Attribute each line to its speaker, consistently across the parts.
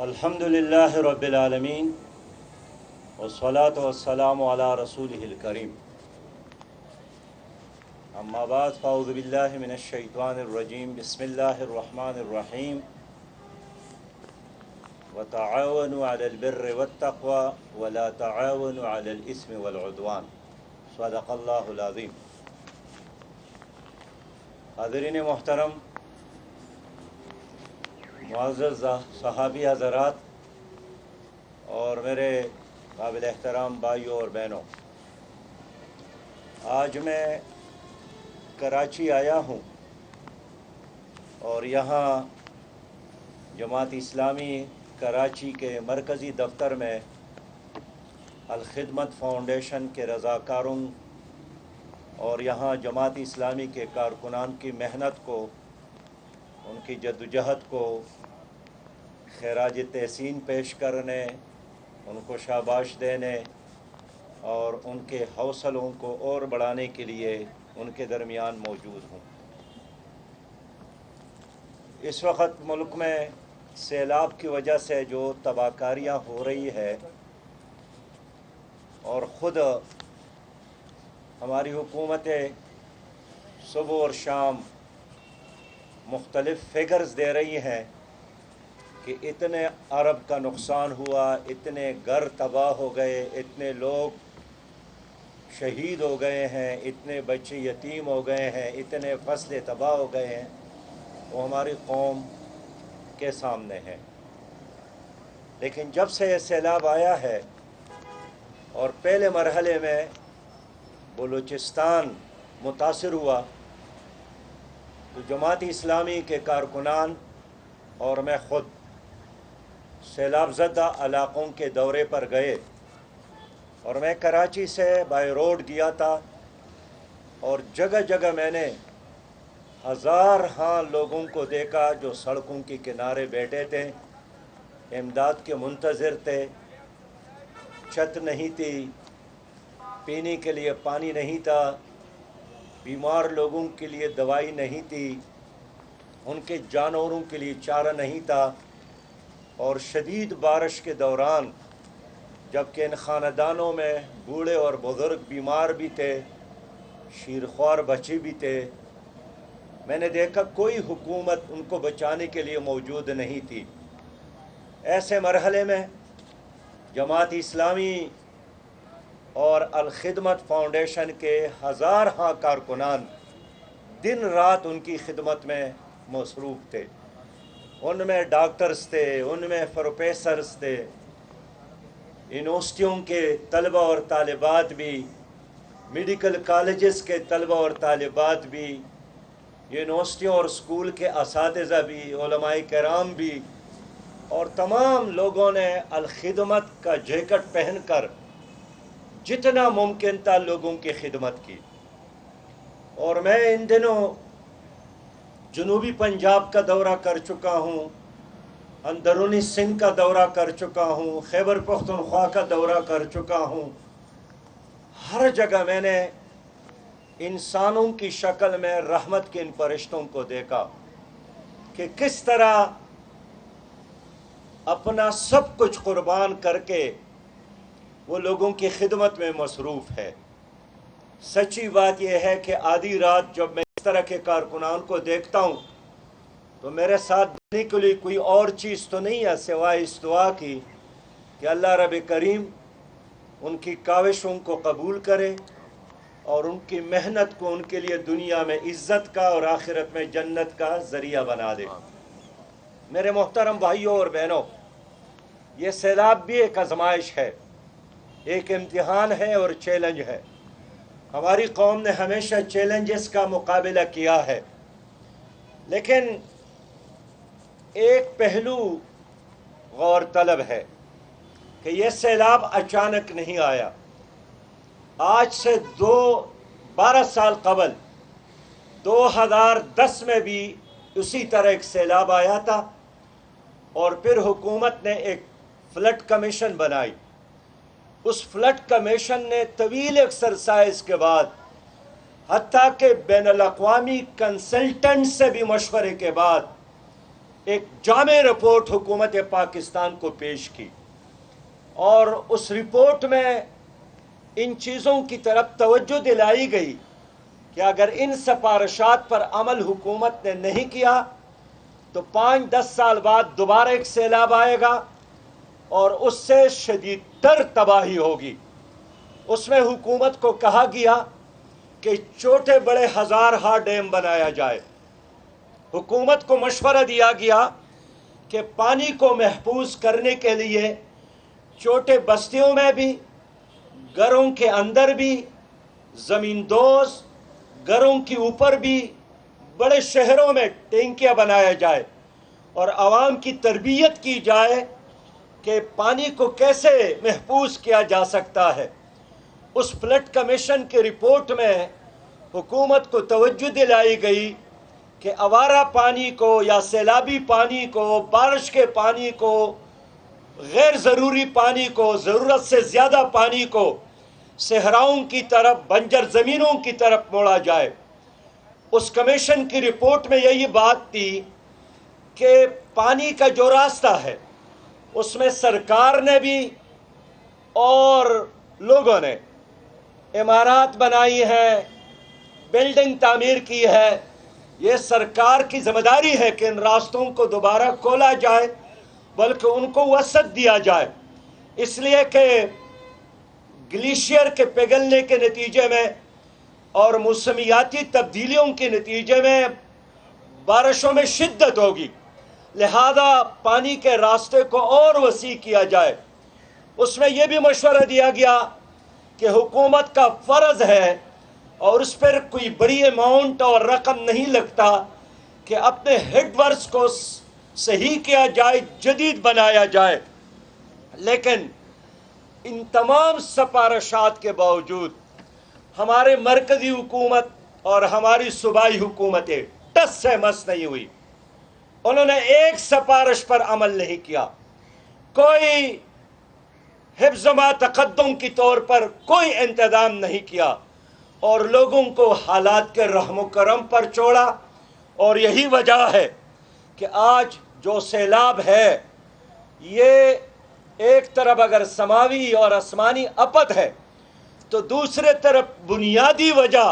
Speaker 1: الحمدللہ رب العالمین والصلاة والسلام علی رسولہ الکریم اما بعد فاعوذ باللہ من الشیطان الرجیم بسم اللہ الرحمن الرحیم وتعاونوا علی البر والتقوى ولا تعاونوا علی الاثم والعدوان صدق اللہ العظیم۔ حاضرین محترم، معزز صحابی حضرات اور میرے قابل احترام بھائیوں اور بہنوں، آج میں کراچی آیا ہوں اور یہاں جماعت اسلامی کراچی کے مرکزی دفتر میں الخدمت فاؤنڈیشن کے رضاکاروں اور یہاں جماعت اسلامی کے کارکنان کی محنت کو، ان کی جدوجہد کو خراج تحسین پیش کرنے، ان کو شاباش دینے اور ان کے حوصلوں کو اور بڑھانے کے لیے ان کے درمیان موجود ہوں۔ اس وقت ملک میں سیلاب کی وجہ سے جو تباہ کاریاں ہو رہی ہے اور خود ہماری حکومتیں صبح اور شام مختلف فگرز دے رہی ہیں کہ اتنے ارب کا نقصان ہوا، اتنے گھر تباہ ہو گئے، اتنے لوگ شہید ہو گئے ہیں، اتنے بچے یتیم ہو گئے ہیں، اتنے فصلیں تباہ ہو گئے ہیں، وہ ہماری قوم کے سامنے ہے۔ لیکن جب سے یہ سیلاب آیا ہے اور پہلے مرحلے میں بلوچستان متاثر ہوا تو جماعت اسلامی کے کارکنان اور میں خود سیلاب زدہ علاقوں کے دورے پر گئے اور میں کراچی سے بائی روڈ گیا تھا اور جگہ جگہ میں نے ہزارہا لوگوں کو دیکھا جو سڑکوں کے کنارے بیٹھے تھے، امداد کے منتظر تھے، چھت نہیں تھی، پینے کے لیے پانی نہیں تھا، بیمار لوگوں کے لیے دوائی نہیں تھی، ان کے جانوروں کے لیے چارہ نہیں تھا، اور شدید بارش کے دوران جبکہ ان خاندانوں میں بوڑھے اور بزرگ بیمار بھی تھے، شیرخوار بچے بھی تھے، میں نے دیکھا کوئی حکومت ان کو بچانے کے لیے موجود نہیں تھی۔ ایسے مرحلے میں جماعت اسلامی اور الخدمت فاؤنڈیشن کے ہزارہا کارکنان دن رات ان کی خدمت میں مصروف تھے۔ ان میں ڈاکٹرز تھے، ان میں پروفیسرز تھے، یونیورسٹیوں کے طلبہ اور طالبات بھی، میڈیکل کالجز کے طلبہ اور طالبات بھی، یونیورسٹیوں اور اسکول کے اساتذہ بھی، علماء کرام بھی، اور تمام لوگوں نے الخدمت کا جیکٹ پہن کر جتنا ممکن تھا لوگوں کی خدمت کی۔ اور میں ان دنوں جنوبی پنجاب کا دورہ کر چکا ہوں، اندرونی سندھ کا دورہ کر چکا ہوں، خیبر پختونخوا کا دورہ کر چکا ہوں۔ ہر جگہ میں نے انسانوں کی شکل میں رحمت کے ان فرشتوں کو دیکھا کہ کس طرح اپنا سب کچھ قربان کر کے وہ لوگوں کی خدمت میں مصروف ہے۔ سچی بات یہ ہے کہ آدھی رات جب میں اس طرح کے کارکنان کو دیکھتا ہوں تو میرے ساتھ دینے کے لیے کوئی اور چیز تو نہیں ہے سوائے اس دعا کی کہ اللہ رب کریم ان کی کاوشوں کو قبول کرے اور ان کی محنت کو ان کے لیے دنیا میں عزت کا اور آخرت میں جنت کا ذریعہ بنا دے۔ میرے محترم بھائیوں اور بہنوں، یہ سیلاب بھی ایک آزمائش ہے، ایک امتحان ہے اور چیلنج ہے۔ ہماری قوم نے ہمیشہ چیلنجز کا مقابلہ کیا ہے، لیکن ایک پہلو غور طلب ہے کہ یہ سیلاب اچانک نہیں آیا۔ آج سے 12 سال قبل 2010 میں بھی اسی طرح ایک سیلاب آیا تھا اور پھر حکومت نے ایک فلڈ کمیشن بنائی۔ اس فلڈ کمیشن نے طویل ایکسرسائز کے بعد، حتیٰ کہ بین الاقوامی کنسلٹنٹ سے بھی مشورے کے بعد ایک جامع رپورٹ حکومت پاکستان کو پیش کی، اور اس رپورٹ میں ان چیزوں کی طرف توجہ دلائی گئی کہ اگر ان سفارشات پر عمل حکومت نے نہیں کیا تو 5-10 سال بعد دوبارہ ایک سیلاب آئے گا اور اس سے شدید تر تباہی ہوگی۔ اس میں حکومت کو کہا گیا کہ چھوٹے بڑے ہزارہا ڈیم بنایا جائے۔ حکومت کو مشورہ دیا گیا کہ پانی کو محفوظ کرنے کے لیے چھوٹے بستیوں میں بھی، گھروں کے اندر بھی، زمین دوز گھروں کے اوپر بھی، بڑے شہروں میں ٹینکیاں بنایا جائے اور عوام کی تربیت کی جائے کہ پانی کو کیسے محفوظ کیا جا سکتا ہے۔ اس فلڈ کمیشن کی رپورٹ میں حکومت کو توجہ دلائی گئی کہ آوارہ پانی کو یا سیلابی پانی کو، بارش کے پانی کو، غیر ضروری پانی کو، ضرورت سے زیادہ پانی کو صحراؤں کی طرف، بنجر زمینوں کی طرف موڑا جائے۔ اس کمیشن کی رپورٹ میں یہی بات تھی کہ پانی کا جو راستہ ہے اس میں سرکار نے بھی اور لوگوں نے عمارات بنائی ہیں، بلڈنگ تعمیر کی ہے۔ یہ سرکار کی ذمہ داری ہے کہ ان راستوں کو دوبارہ کھولا جائے، بلکہ ان کو وسعت دیا جائے، اس لیے کہ گلیشیئر کے پگھلنے کے نتیجے میں اور موسمیاتی تبدیلیوں کے نتیجے میں بارشوں میں شدت ہوگی، لہذا پانی کے راستے کو اور وسیع کیا جائے۔ اس میں یہ بھی مشورہ دیا گیا کہ حکومت کا فرض ہے، اور اس پر کوئی بڑی اماؤنٹ اور رقم نہیں لگتا، کہ اپنے ہیڈ ورکس کو صحیح کیا جائے، جدید بنایا جائے۔ لیکن ان تمام سفارشات کے باوجود ہمارے مرکزی حکومت اور ہماری صوبائی حکومتیں ٹس سے مس نہیں ہوئی۔ انہوں نے ایک سفارش پر عمل نہیں کیا، کوئی حفظ ما تقدم کی طور پر کوئی انتظام نہیں کیا، اور لوگوں کو حالات کے رحم و کرم پر چھوڑا۔ اور یہی وجہ ہے کہ آج جو سیلاب ہے یہ ایک طرف اگر سماوی اور آسمانی آفت ہے تو دوسرے طرف بنیادی وجہ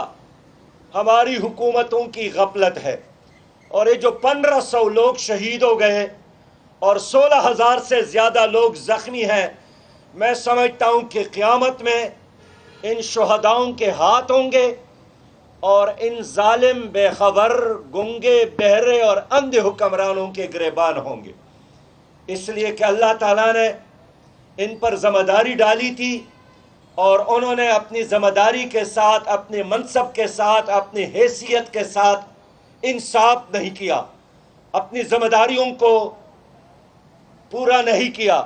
Speaker 1: ہماری حکومتوں کی غفلت ہے۔ اور یہ جو 1500 لوگ شہید ہو گئے اور 16,000 سے زیادہ لوگ زخمی ہیں، میں سمجھتا ہوں کہ قیامت میں ان شہداؤں کے ہاتھ ہوں گے اور ان ظالم، بے خبر، گنگے، بہرے اور اندھے حکمرانوں کے گریبان ہوں گے، اس لیے کہ اللہ تعالیٰ نے ان پر ذمہ داری ڈالی تھی، اور انہوں نے اپنی ذمہ داری کے ساتھ، اپنے منصب کے ساتھ، اپنی حیثیت کے ساتھ انصاف نہیں کیا، اپنی ذمہ داریوں کو پورا نہیں کیا،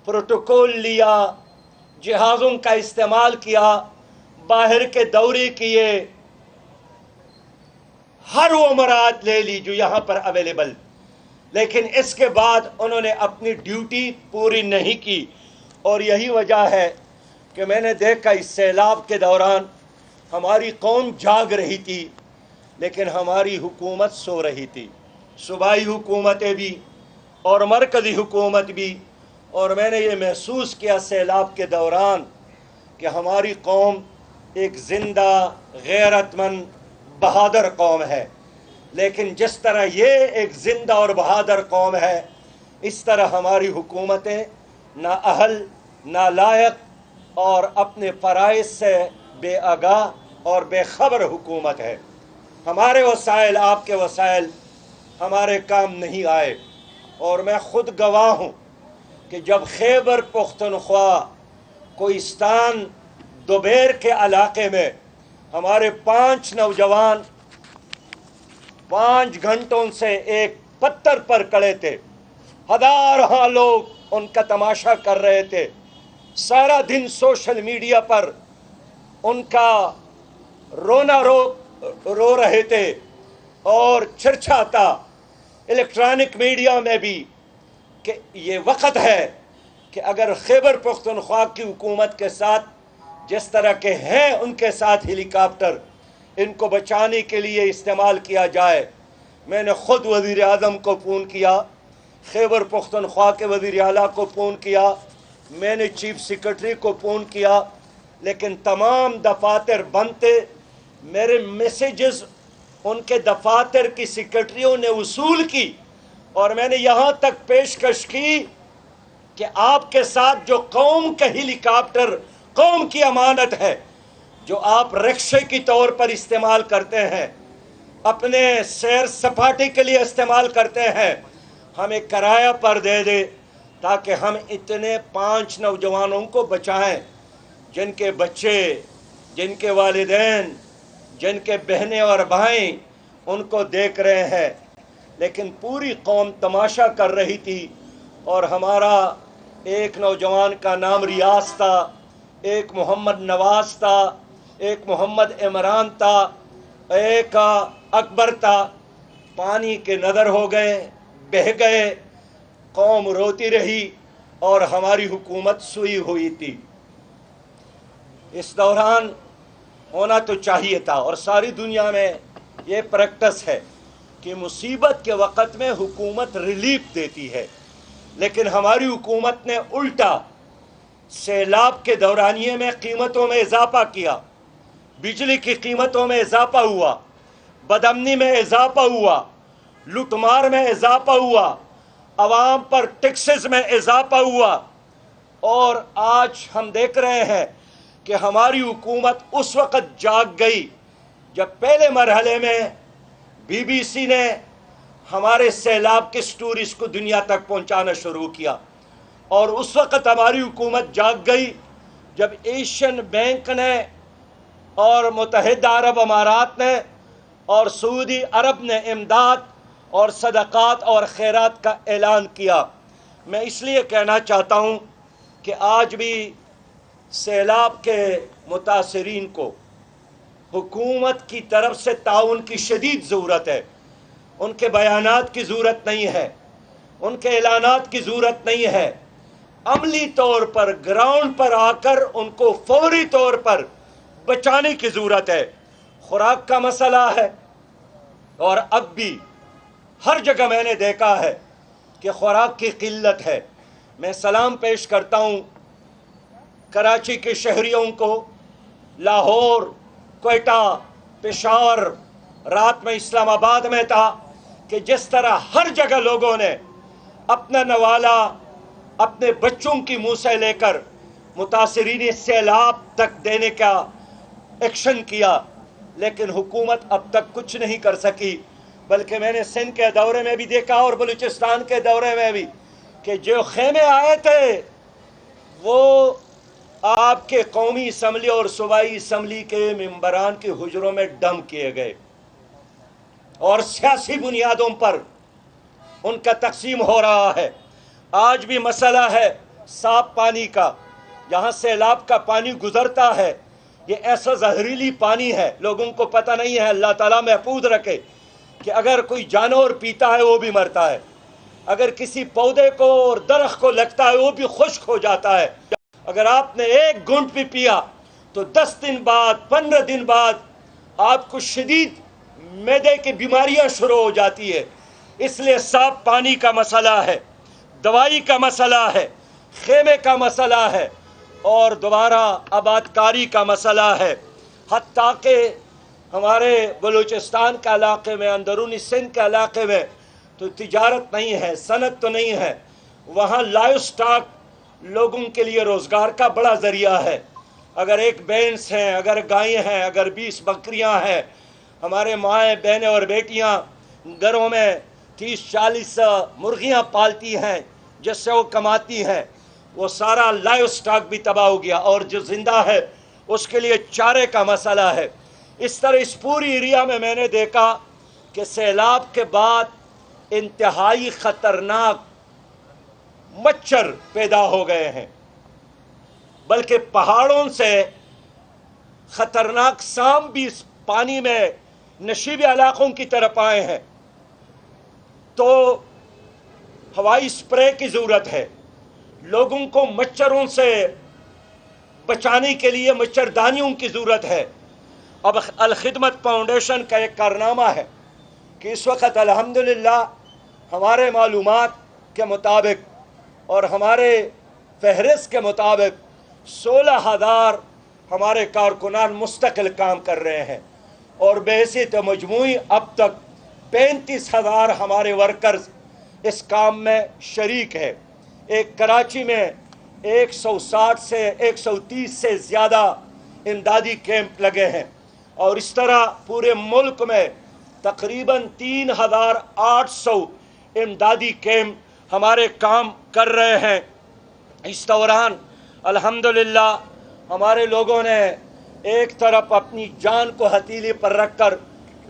Speaker 1: پروٹوکول لیا، جہازوں کا استعمال کیا، باہر کے دورے کیے، ہر وہ مراحل لے لی جو یہاں پر اویلیبل، لیکن اس کے بعد انہوں نے اپنی ڈیوٹی پوری نہیں کی۔ اور یہی وجہ ہے کہ میں نے دیکھا اس سیلاب کے دوران ہماری قوم جاگ رہی تھی، لیکن ہماری حکومت سو رہی تھی، صوبائی حکومتیں بھی اور مرکزی حکومت بھی۔ اور میں نے یہ محسوس کیا سیلاب کے دوران کہ ہماری قوم ایک زندہ، غیرت مند، بہادر قوم ہے، لیکن جس طرح یہ ایک زندہ اور بہادر قوم ہے، اس طرح ہماری حکومتیں نااہل، نالائق اور اپنے فرائض سے بے آگاہ اور بے خبر حکومت ہے۔ ہمارے وسائل، آپ کے وسائل ہمارے کام نہیں آئے، اور میں خود گواہ ہوں کہ جب خیبر پختونخوا، کوہستان، دوبیر کے علاقے میں ہمارے 5 نوجوان 5 گھنٹوں سے ایک پتھر پر کھڑے تھے، ہزارہ لوگ ان کا تماشا کر رہے تھے، سارا دن سوشل میڈیا پر ان کا رونا رو رہے تھے، اور چرچا تھا الیکٹرانک میڈیا میں بھی کہ یہ وقت ہے کہ اگر خیبر پختونخوا کی حکومت کے ساتھ جس طرح کے ہیں ان کے ساتھ ہیلی کاپٹر ان کو بچانے کے لیے استعمال کیا جائے، میں نے خود وزیر اعظم کو فون کیا، خیبر پختونخوا کے وزیر اعلیٰ کو فون کیا، میں نے چیف سیکرٹری کو فون کیا، لیکن تمام دفاتر بند تھے۔ میرے میسیجز ان کے دفاتر کی سیکرٹریوں نے وصول کی، اور میں نے یہاں تک پیشکش کی کہ آپ کے ساتھ جو قوم کا ہیلی کاپٹر قوم کی امانت ہے، جو آپ رکشے کی طور پر استعمال کرتے ہیں، اپنے سیر سپاٹی کے لیے استعمال کرتے ہیں، ہمیں کرایہ پر دے دے تاکہ ہم اتنے 5 نوجوانوں کو بچائیں جن کے بچے، جن کے والدین، جن کے بہنیں اور بھائی ان کو دیکھ رہے ہیں۔ لیکن پوری قوم تماشا کر رہی تھی، اور ہمارا ایک نوجوان کا نام ریاض تھا، ایک محمد نواز تھا، ایک محمد عمران تھا، ایک اکبر تھا، پانی کے نظر ہو گئے، بہہ گئے، قوم روتی رہی اور ہماری حکومت سوئی ہوئی تھی۔ اس دوران ہونا تو چاہیے تھا، اور ساری دنیا میں یہ پریکٹس ہے کہ مصیبت کے وقت میں حکومت ریلیف دیتی ہے، لیکن ہماری حکومت نے الٹا سیلاب کے دورانیے میں قیمتوں میں اضافہ کیا، بجلی کی قیمتوں میں اضافہ ہوا، بدامنی میں اضافہ ہوا، لوٹ مار میں اضافہ ہوا، عوام پر ٹیکسز میں اضافہ ہوا، اور آج ہم دیکھ رہے ہیں کہ ہماری حکومت اس وقت جاگ گئی جب پہلے مرحلے میں بی بی سی نے ہمارے سیلاب کے سٹوریز کو دنیا تک پہنچانا شروع کیا، اور اس وقت ہماری حکومت جاگ گئی جب ایشین بینک نے اور متحدہ عرب امارات نے اور سعودی عرب نے امداد اور صدقات اور خیرات کا اعلان کیا۔ میں اس لیے کہنا چاہتا ہوں کہ آج بھی سیلاب کے متاثرین کو حکومت کی طرف سے تعاون کی شدید ضرورت ہے۔ ان کے بیانات کی ضرورت نہیں ہے، ان کے اعلانات کی ضرورت نہیں ہے، عملی طور پر گراؤنڈ پر آ کر ان کو فوری طور پر بچانے کی ضرورت ہے۔ خوراک کا مسئلہ ہے، اور اب بھی ہر جگہ میں نے دیکھا ہے کہ خوراک کی قلت ہے۔ میں سلام پیش کرتا ہوں کراچی کے شہریوں کو، لاہور، کوئٹہ، پشاور، رات میں اسلام آباد میں تھا، کہ جس طرح ہر جگہ لوگوں نے اپنا نوالا اپنے بچوں کی منہ سے لے کر متاثرین سیلاب تک دینے کا ایکشن کیا، لیکن حکومت اب تک کچھ نہیں کر سکی۔ بلکہ میں نے سندھ کے دورے میں بھی دیکھا اور بلوچستان کے دورے میں بھی کہ جو خیمے آئے تھے وہ آپ کے قومی اسمبلی اور صوبائی اسمبلی کے ممبران کے حجروں میں ڈم کیے گئے، اور سیاسی بنیادوں پر ان کا تقسیم ہو رہا ہے۔ آج بھی مسئلہ ہے صاف پانی کا، جہاں سیلاب کا پانی گزرتا ہے یہ ایسا زہریلی پانی ہے، لوگوں کو پتہ نہیں ہے، اللہ تعالیٰ محفوظ رکھے، کہ اگر کوئی جانور پیتا ہے وہ بھی مرتا ہے، اگر کسی پودے کو اور درخت کو لگتا ہے وہ بھی خشک ہو جاتا ہے۔ اگر آپ نے ایک گھونٹ بھی پیا تو 10 دن بعد 15 دن بعد آپ کو شدید معدے کی بیماریاں شروع ہو جاتی ہے۔ اس لیے صاف پانی کا مسئلہ ہے، دوائی کا مسئلہ ہے، خیمے کا مسئلہ ہے، اور دوبارہ آباد کاری کا مسئلہ ہے۔ حتیٰ کہ ہمارے بلوچستان کے علاقے میں، اندرونی سندھ کے علاقے میں تو تجارت نہیں ہے، صنعت تو نہیں ہے، وہاں لائیو سٹاک لوگوں کے لیے روزگار کا بڑا ذریعہ ہے۔ اگر ایک بھینس ہیں، اگر گائیں ہیں، اگر 20 بکریاں ہیں، ہمارے مائیں بہنیں اور بیٹیاں گھروں میں 30-40 مرغیاں پالتی ہیں جس سے وہ کماتی ہیں، وہ سارا لائیو سٹاک بھی تباہ ہو گیا، اور جو زندہ ہے اس کے لیے چارے کا مسئلہ ہے۔ اس طرح اس پوری ایریا میں نے دیکھا کہ سیلاب کے بعد انتہائی خطرناک مچھر پیدا ہو گئے ہیں، بلکہ پہاڑوں سے خطرناک سانپ بھی اس پانی میں نشیبی علاقوں کی طرف آئے ہیں۔ تو ہوائی سپرے کی ضرورت ہے، لوگوں کو مچھروں سے بچانے کے لیے مچھردانیوں کی ضرورت ہے۔ اب الخدمت فاؤنڈیشن کا ایک کارنامہ ہے کہ اس وقت الحمدللہ ہمارے معلومات کے مطابق اور ہمارے فہرست کے مطابق 16,000 ہمارے کارکنان مستقل کام کر رہے ہیں، اور بحیثیت مجموعی اب تک 35,000 ہمارے ورکرز اس کام میں شریک ہے۔ ایک کراچی میں 160 سے 130 سے زیادہ امدادی کیمپ لگے ہیں، اور اس طرح پورے ملک میں تقریباً 3,800 امدادی کیمپ ہمارے کام کر رہے ہیں۔ اس دوران الحمدللہ ہمارے لوگوں نے ایک طرف اپنی جان کو ہتھیلی پر رکھ کر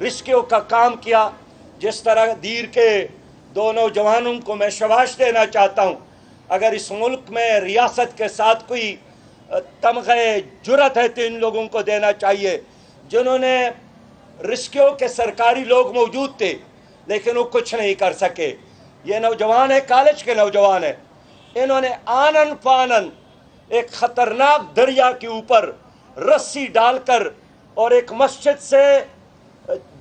Speaker 1: ریسکیو کا کام کیا، جس طرح دیر کے دو نوجوانوں کو میں شاباش دینا چاہتا ہوں۔ اگر اس ملک میں ریاست کے ساتھ کوئی تمغہ جرأت ہے تو ان لوگوں کو دینا چاہیے، جنہوں نے ریسکیو کے سرکاری لوگ موجود تھے لیکن وہ کچھ نہیں کر سکے۔ یہ نوجوان ہیں، کالج کے نوجوان ہیں، انہوں نے آنن فانن ایک خطرناک دریا کے اوپر رسی ڈال کر اور ایک مسجد سے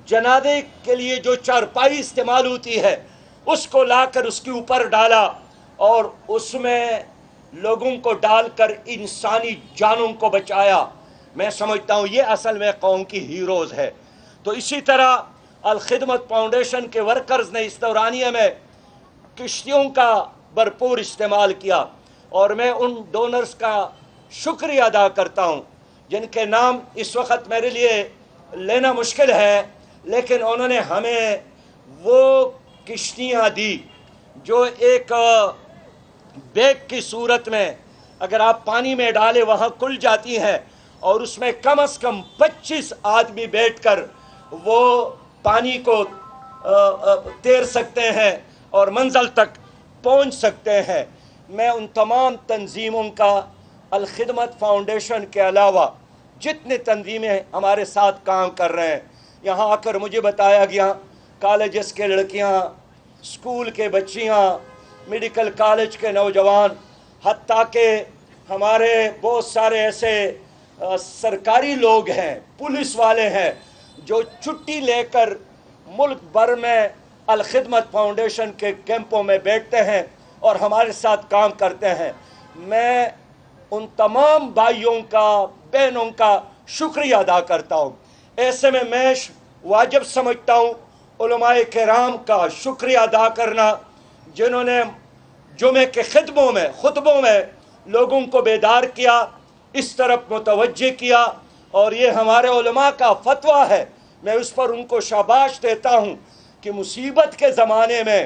Speaker 1: جنازے کے لیے جو چارپائی استعمال ہوتی ہے اس کو لا کر اس کے اوپر ڈالا، اور اس میں لوگوں کو ڈال کر انسانی جانوں کو بچایا۔ میں سمجھتا ہوں یہ اصل میں قوم کی ہیروز ہے۔ تو اسی طرح الخدمت فاؤنڈیشن کے ورکرز نے اس دورانیے میں کشتیوں کا بھرپور استعمال کیا، اور میں ان ڈونرز کا شکریہ ادا کرتا ہوں جن کے نام اس وقت میرے لیے لینا مشکل ہے، لیکن انہوں نے ہمیں وہ کشتیاں دی جو ایک بیگ کی صورت میں اگر آپ پانی میں ڈالے وہاں کھل جاتی ہیں، اور اس میں کم از کم 25 آدمی بیٹھ کر وہ پانی کو تیر سکتے ہیں اور منزل تک پہنچ سکتے ہیں۔ میں ان تمام تنظیموں کا، الخدمت فاؤنڈیشن کے علاوہ جتنے تنظیمیں ہمارے ساتھ کام کر رہے ہیں، یہاں آ کر مجھے بتایا گیا کالجز کے لڑکیاں، اسکول کے بچیاں، میڈیکل کالج کے نوجوان، حتیٰ کہ ہمارے بہت سارے ایسے سرکاری لوگ ہیں، پولیس والے ہیں جو چھٹی لے کر ملک بھر میں الخدمت فاؤنڈیشن کے کیمپوں میں بیٹھتے ہیں اور ہمارے ساتھ کام کرتے ہیں۔ میں ان تمام بھائیوں کا، بہنوں کا شکریہ ادا کرتا ہوں۔ ایسے میں واجب سمجھتا ہوں علماء کرام کا شکریہ ادا کرنا، جنہوں نے جمعے کے خطبوں میں لوگوں کو بیدار کیا، اس طرف متوجہ کیا، اور یہ ہمارے علماء کا فتویٰ ہے۔ میں اس پر ان کو شاباش دیتا ہوں کہ مصیبت کے زمانے میں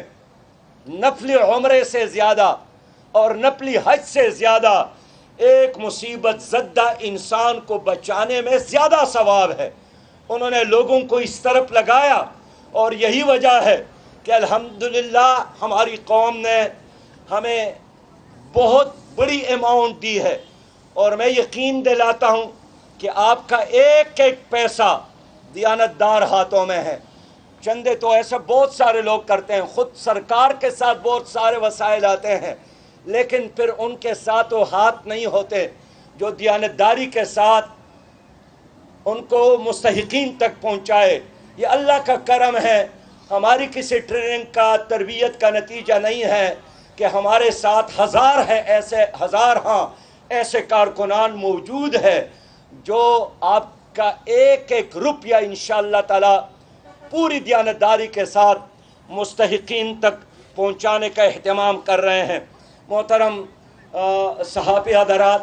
Speaker 1: نفلی عمرے سے زیادہ اور نفلی حج سے زیادہ ایک مصیبت زدہ انسان کو بچانے میں زیادہ ثواب ہے۔ انہوں نے لوگوں کو اس طرف لگایا، اور یہی وجہ ہے کہ الحمدللہ ہماری قوم نے ہمیں بہت بڑی اماؤنٹ دی ہے، اور میں یقین دلاتا ہوں کہ آپ کا ایک ایک پیسہ دیانتدار ہاتھوں میں ہے۔ چندے تو ایسے بہت سارے لوگ کرتے ہیں، خود سرکار کے ساتھ بہت سارے وسائل آتے ہیں، لیکن پھر ان کے ساتھ وہ ہاتھ نہیں ہوتے جو دیانتداری کے ساتھ ان کو مستحقین تک پہنچائے۔ یہ اللہ کا کرم ہے، ہماری کسی ٹریننگ کا، تربیت کا نتیجہ نہیں ہے کہ ہمارے ساتھ ہزار ایسے کارکنان موجود ہے جو آپ کا ایک ایک روپیہ انشاءاللہ تعالی پوری دیانتداری کے ساتھ مستحقین تک پہنچانے کا اہتمام کر رہے ہیں۔ محترم صحافی حضرات،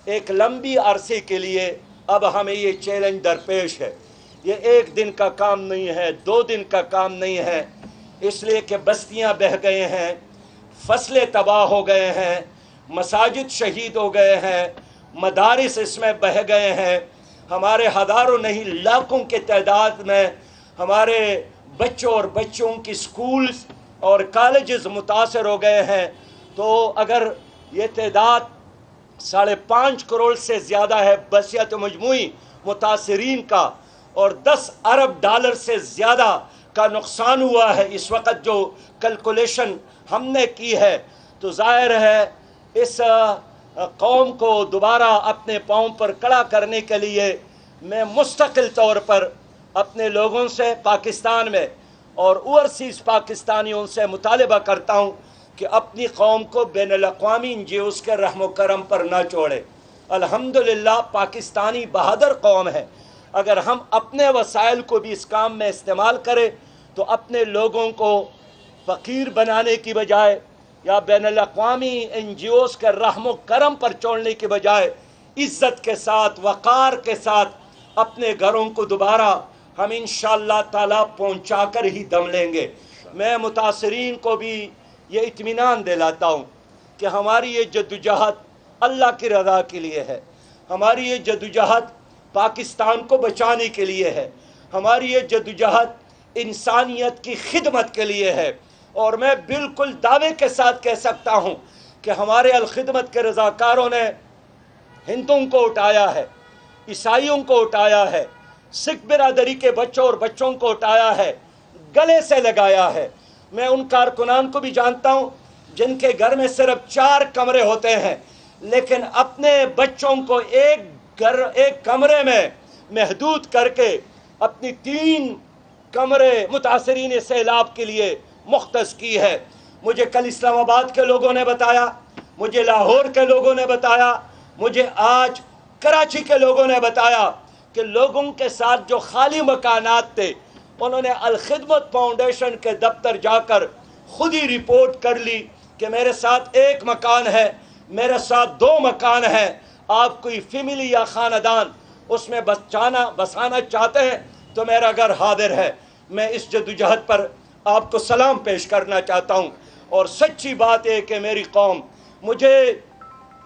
Speaker 1: ایک لمبی عرصے کے لیے اب ہمیں یہ چیلنج درپیش ہے۔ یہ ایک دن کا کام نہیں ہے، 2 دن کا کام نہیں ہے، اس لیے کہ بستیاں بہہ گئے ہیں، فصلیں تباہ ہو گئے ہیں، مساجد شہید ہو گئے ہیں، مدارس اس میں بہہ گئے ہیں، ہمارے ہزاروں نہیں لاکھوں کے تعداد میں ہمارے بچوں اور بچوں کی سکولز اور کالجز متاثر ہو گئے ہیں۔ تو اگر یہ تعداد 5.5 کروڑ سے زیادہ ہے بحیثیت مجموعی متاثرین کا، اور 10 ارب ڈالر سے زیادہ کا نقصان ہوا ہے اس وقت جو کیلکولیشن ہم نے کی ہے، تو ظاہر ہے اس قوم کو دوبارہ اپنے پاؤں پر کھڑا کرنے کے لیے میں مستقل طور پر اپنے لوگوں سے پاکستان میں اور اوورسیز پاکستانیوں سے مطالبہ کرتا ہوں کہ اپنی قوم کو بین الاقوامی NGOs کے رحم و کرم پر نہ چھوڑے۔ الحمدللہ پاکستانی بہادر قوم ہے، اگر ہم اپنے وسائل کو بھی اس کام میں استعمال کریں تو اپنے لوگوں کو فقیر بنانے کی بجائے یا بین الاقوامی NGOs کے رحم و کرم پر چھوڑنے کی بجائے عزت کے ساتھ، وقار کے ساتھ اپنے گھروں کو دوبارہ ہم انشاءاللہ تعالیٰ پہنچا کر ہی دم لیں گے۔ میں متاثرین کو بھی یہ اطمینان دلاتا ہوں کہ ہماری یہ جدوجہد اللہ کی رضا کے لیے ہے، ہماری یہ جدوجہد پاکستان کو بچانے کے لیے ہے، ہماری یہ جدوجہد انسانیت کی خدمت کے لیے ہے۔ اور میں بالکل دعوے کے ساتھ کہہ سکتا ہوں کہ ہمارے الخدمت کے رضاکاروں نے ہندوؤں کو اٹھایا ہے، عیسائیوں کو اٹھایا ہے، سکھ برادری کے بچوں اور بچوں کو اٹھایا ہے، گلے سے لگایا ہے۔ میں ان کارکنان کو بھی جانتا ہوں جن کے گھر میں صرف 4 کمرے ہوتے ہیں، لیکن اپنے بچوں کو ایک کمرے میں محدود کر کے اپنی 3 کمرے متاثرین سیلاب کے لیے مختص کی ہے۔ مجھے کل اسلام آباد کے لوگوں نے بتایا، مجھے لاہور کے لوگوں نے بتایا، مجھے آج کراچی کے لوگوں نے بتایا کہ لوگوں کے ساتھ جو خالی مکانات تھے انہوں نے الخدمت فاؤنڈیشن کے دفتر جا کر خود ہی رپورٹ کر لی کہ میرے ساتھ 1 مکان ہے، میرے ساتھ 2 مکان ہیں، آپ کوئی فیملی یا خاندان اس میں بسانا چاہتے ہیں تو میرا گھر حاضر ہے۔ میں اس جدوجہد پر آپ کو سلام پیش کرنا چاہتا ہوں، اور سچی بات ہے کہ میری قوم، مجھے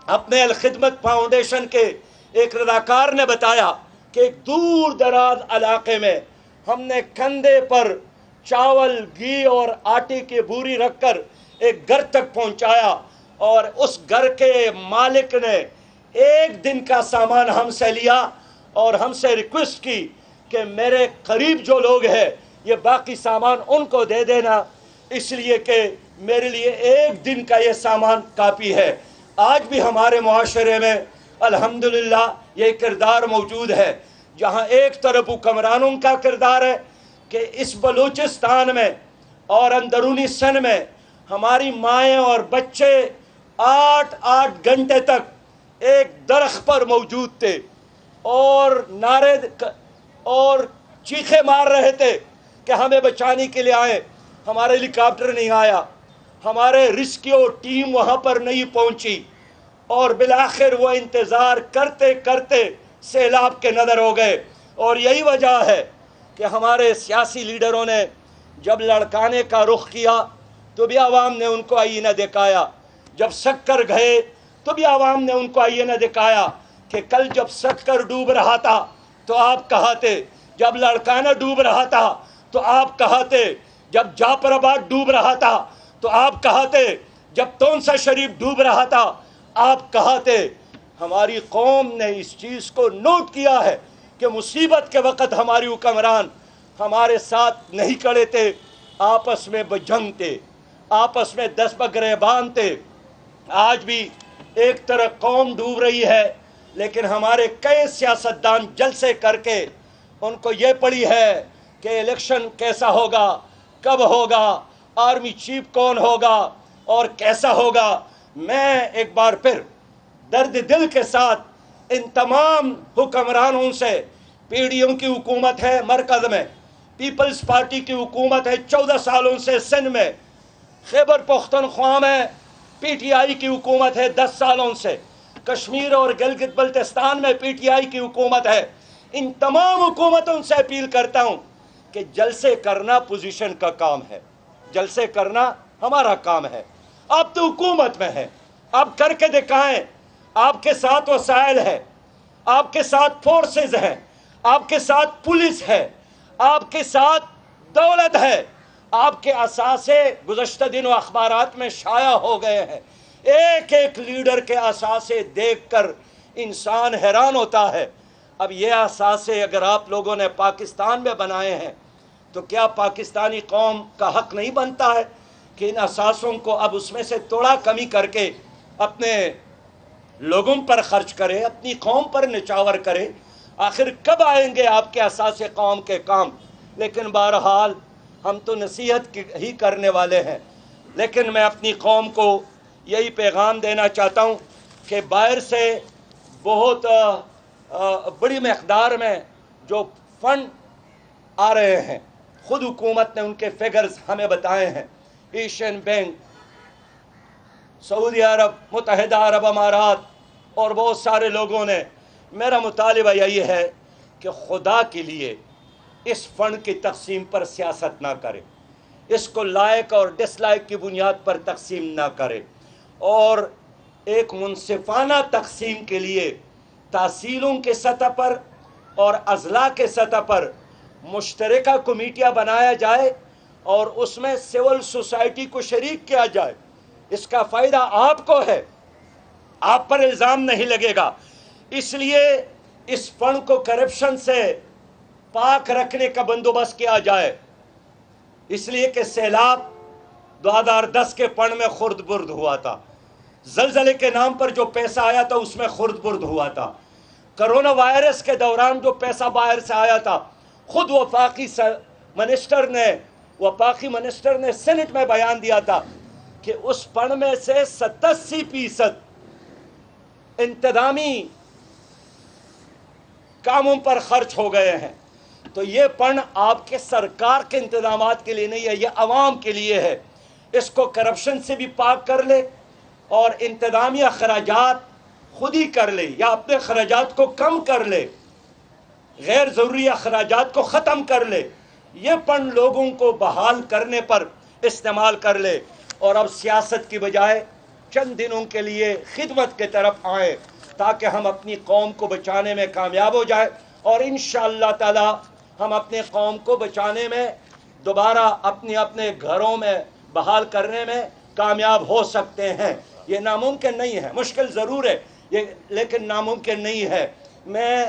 Speaker 1: اپنے الخدمت فاؤنڈیشن کے ایک رضاکار نے بتایا کہ ایک دور دراز علاقے میں ہم نے کندھے پر چاول، گھی اور آٹے کی بوری رکھ کر ایک گھر تک پہنچایا، اور اس گھر کے مالک نے 1 دن کا سامان ہم سے لیا اور ہم سے ریکویسٹ کی کہ میرے قریب جو لوگ ہیں یہ باقی سامان ان کو دے دینا، اس لیے کہ میرے لیے 1 دن کا یہ سامان کافی ہے۔ آج بھی ہمارے معاشرے میں الحمدللہ یہ کردار موجود ہے، جہاں ایک طرف حکمرانوں کا کردار ہے کہ اس بلوچستان میں اور اندرونی سندھ میں ہماری مائیں اور بچے 8 گھنٹے تک ایک درخت پر موجود تھے اور نعرے اور چیخے مار رہے تھے کہ ہمیں بچانے کے لیے آئیں۔ ہمارے ہیلی کاپٹر نہیں آیا، ہمارے ریسکیو ٹیم وہاں پر نہیں پہنچی، اور بالآخر وہ انتظار کرتے کرتے سیلاب کے نظر ہو گئے۔ اور یہی وجہ ہے کہ ہمارے سیاسی لیڈروں نے جب لڑکانے کا رخ کیا تو بھی عوام نے ان کو آئینہ دکھایا، جب سکر گئے تو بھی عوام نے ان کو آئینہ دکھایا کہ کل جب سکر ڈوب رہا تھا تو آپ کہاں تھے، جب لڑکانہ ڈوب رہا تھا تو آپ کہاں تھے، جب جعفر آباد ڈوب رہا تھا تو آپ کہاں تھے، جب تونسا شریف ڈوب رہا تھا آپ کہاں تھے۔ ہماری قوم نے اس چیز کو نوٹ کیا ہے کہ مصیبت کے وقت ہماری حکمران ہمارے ساتھ نہیں کھڑے تھے، آپس میں جنگ تھے، آپس میں 10 بگریبان تھے۔ آج بھی ایک طرف قوم ڈوب رہی ہے، لیکن ہمارے کئی سیاستدان جلسے کر کے ان کو یہ پڑی ہے کہ الیکشن کیسا ہوگا، کب ہوگا، آرمی چیف کون ہوگا اور کیسا ہوگا۔ میں ایک بار پھر درد دل کے ساتھ ان تمام حکمرانوں سے، پی ڈی ایم کی حکومت ہے مرکز میں، پیپلز پارٹی کی حکومت ہے 14 سالوں سے سندھ میں، خیبر پختونخوا میں پی ٹی آئی کی حکومت ہے 10 سالوں سے، کشمیر اور گلگت بلتستان میں پی ٹی آئی کی حکومت ہے۔ ان تمام حکومتوں سے اپیل کرتا ہوں کہ جلسے کرنا پوزیشن کا کام ہے، جلسے کرنا ہمارا کام ہے۔ آپ تو حکومت میں ہیں، آپ کر کے دکھائیں، آپ کے ساتھ وسائل ہے، آپ کے ساتھ فورسز ہیں، آپ کے ساتھ پولیس ہے، آپ کے ساتھ دولت ہے، آپ کے اثاثے گزشتہ دنوں اخبارات میں شائع ہو گئے ہیں۔ ایک ایک لیڈر کے اثاثے دیکھ کر انسان حیران ہوتا ہے۔ اب یہ اثاثے اگر آپ لوگوں نے پاکستان میں بنائے ہیں تو کیا پاکستانی قوم کا حق نہیں بنتا ہے کہ ان اثاثوں کو اب اس میں سے تھوڑا کمی کر کے اپنے لوگوں پر خرچ کرے، اپنی قوم پر نچاور کرے؟ آخر کب آئیں گے آپ کے اثاثے قوم کے کام؟ لیکن بہرحال ہم تو نصیحت ہی کرنے والے ہیں، لیکن میں اپنی قوم کو یہی پیغام دینا چاہتا ہوں کہ باہر سے بہت بڑی مقدار میں جو فنڈ آ رہے ہیں، خود حکومت نے ان کے فگرز ہمیں بتائے ہیں، ایشین بینک، سعودی عرب، متحدہ عرب امارات اور بہت سارے لوگوں نے. میرا مطالبہ یہی ہے کہ خدا کے لیے اس فنڈ کی تقسیم پر سیاست نہ کرے، اس کو لائق اور ڈس لائق کی بنیاد پر تقسیم نہ کرے، اور ایک منصفانہ تقسیم کے لیے تحصیلوں کے سطح پر اور اضلاع کے سطح پر مشترکہ کمیٹیاں بنایا جائے اور اس میں سول سوسائٹی کو شریک کیا جائے. اس کا فائدہ آپ کو ہے، آپ پر الزام نہیں لگے گا. اس لیے اس فنڈ کو کرپشن سے پاک رکھنے کا بندوبست کیا جائے، اس لیے کہ سیلاب 2010 کے فنڈ میں خرد برد ہوا تھا، زلزلے کے نام پر جو پیسہ آیا تھا اس میں خرد برد ہوا تھا، کرونا وائرس کے دوران جو پیسہ باہر سے آیا تھا، خود وفاقی منسٹر نے سینٹ میں بیان دیا تھا کہ اس فنڈ میں سے 87% انتظامی کاموں پر خرچ ہو گئے ہیں. تو یہ فنڈ آپ کے سرکار کے انتظامات کے لیے نہیں ہے، یہ عوام کے لیے ہے. اس کو کرپشن سے بھی پاک کر لے اور انتظامی اخراجات خود ہی کر لے یا اپنے اخراجات کو کم کر لے، غیر ضروری اخراجات کو ختم کر لے. یہ فنڈ لوگوں کو بحال کرنے پر استعمال کر لے اور اب سیاست کی بجائے چند دنوں کے لیے خدمت کے طرف آئیں تاکہ ہم اپنی قوم کو بچانے میں کامیاب ہو جائیں، اور انشاءاللہ تعالی ہم اپنے قوم کو بچانے میں دوبارہ اپنے گھروں میں بحال کرنے میں کامیاب ہو سکتے ہیں. یہ ناممکن نہیں ہے، مشکل ضرور ہے لیکن ناممکن نہیں ہے. میں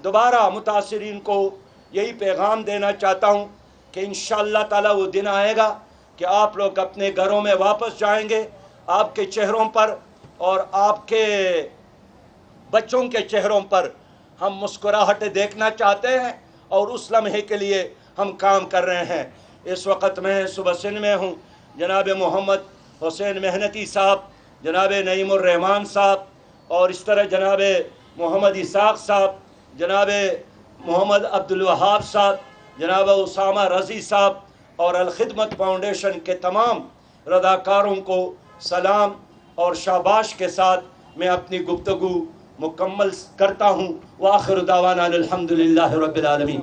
Speaker 1: دوبارہ متاثرین کو یہی پیغام دینا چاہتا ہوں کہ انشاءاللہ تعالی وہ دن آئے گا کہ آپ لوگ اپنے گھروں میں واپس جائیں گے، آپ کے چہروں پر اور آپ کے بچوں کے چہروں پر ہم مسکراہٹ دیکھنا چاہتے ہیں، اور اس لمحے کے لیے ہم کام کر رہے ہیں. اس وقت میں صبح سندھ میں ہوں، جناب محمد حسین محنتی صاحب، جناب نعیم الرحمان صاحب، اور اس طرح جناب محمد اسحاق صاحب، جناب محمد عبدالوہاب صاحب، جناب اسامہ رضی صاحب اور الخدمت فاؤنڈیشن کے تمام رضاکاروں کو سلام اور شاباش کے ساتھ میں اپنی گفتگو مکمل کرتا ہوں. وآخر دعوانا الحمدللہ رب العالمین.